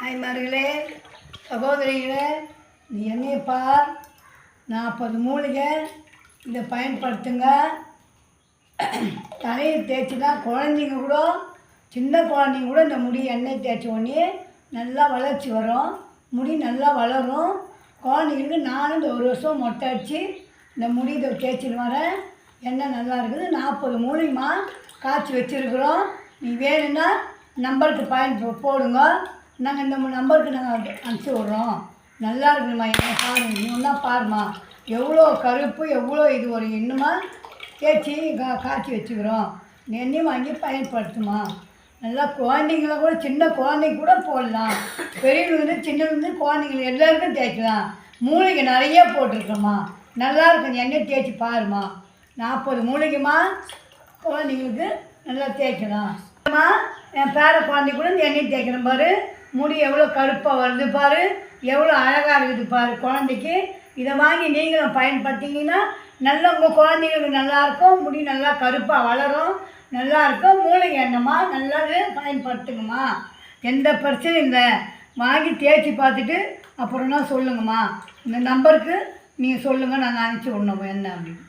தாய்மார்களே, சகோதரிகளே, இந்த எண்ணெயை பார் 40 மூலிகை. இதை பயன்படுத்துங்க. தலையை தேய்ச்சினா குழந்தைங்க கூட, சின்ன குழந்தைங்க கூட இந்த முடி எண்ணெய் தேய்ச்ச உடனே நல்லா வளர்ச்சி வரும், முடி நல்லா வளரும். குழந்தைங்களுக்கு நானும் இந்த 1 வருஷம் மொட்டை அடித்து இந்த முடி இதை தேய்ச்சிட்டு வரேன். எண்ணெய் நல்லா இருக்குது. 40 மூலிகைமா காய்ச்சி வச்சுருக்குறோம். நீ வேணும்னா நம்பருக்கு போடுங்க. நாங்கள் இந்த நம்பருக்கு நாங்கள் அனுப்பிச்சி விட்றோம். நல்லா இருக்குதும்மா. என்ன பாருங்க, நீ ஒன்றா பாருமா, எவ்வளோ கருப்பு, எவ்வளோ இது ஒரு இன்னுமா தேய்ச்சி காய்ச்சி வச்சுக்கிறோம். எண்ணெய் வாங்கி பயன்படுத்துமா. நல்லா குழந்தைங்கள கூட, சின்ன குழந்தைங்க கூட போடலாம். பெரியவங்க சின்னவங்க குழந்தைங்க எல்லாருக்கும் தேய்க்கலாம். மூலிகை நிறைய போட்டிருக்கோம்மா. நல்லா இருக்கும். எண்ணெய் தேய்ச்சி பாருமா. 40 மூலிகைமா குழந்தைங்களுக்கு நல்லா தேய்க்கலாம். என் பேர குழந்தை கூட இந்த எண்ணெய் தேய்க்கிறேன் பாரு. முடி எவ்வளோ கருப்பாக வருது பாரு, எவ்வளோ அழகாக இருக்குது பாரு குழந்தைக்கு. இதை வாங்கி நீங்களும் பயன்படுத்திங்கன்னா நல்லா உங்கள் குழந்தைங்களுக்கு நல்லாயிருக்கும். முடி நல்லா கருப்பாக வளரும், நல்லாயிருக்கும். மூலிகை எண்ணெய்மா நல்லாவே பயன்படுத்துங்கம்மா. எந்த பிரச்சனையும் இல்லை. வாங்கி தேய்ச்சி பார்த்துட்டு அப்புறம்னா சொல்லுங்கம்மா. இந்த நம்பருக்கு நீங்கள் சொல்லுங்கள், நாங்கள் அனுப்பிச்சி விடணும் என்ன அப்படின்னு.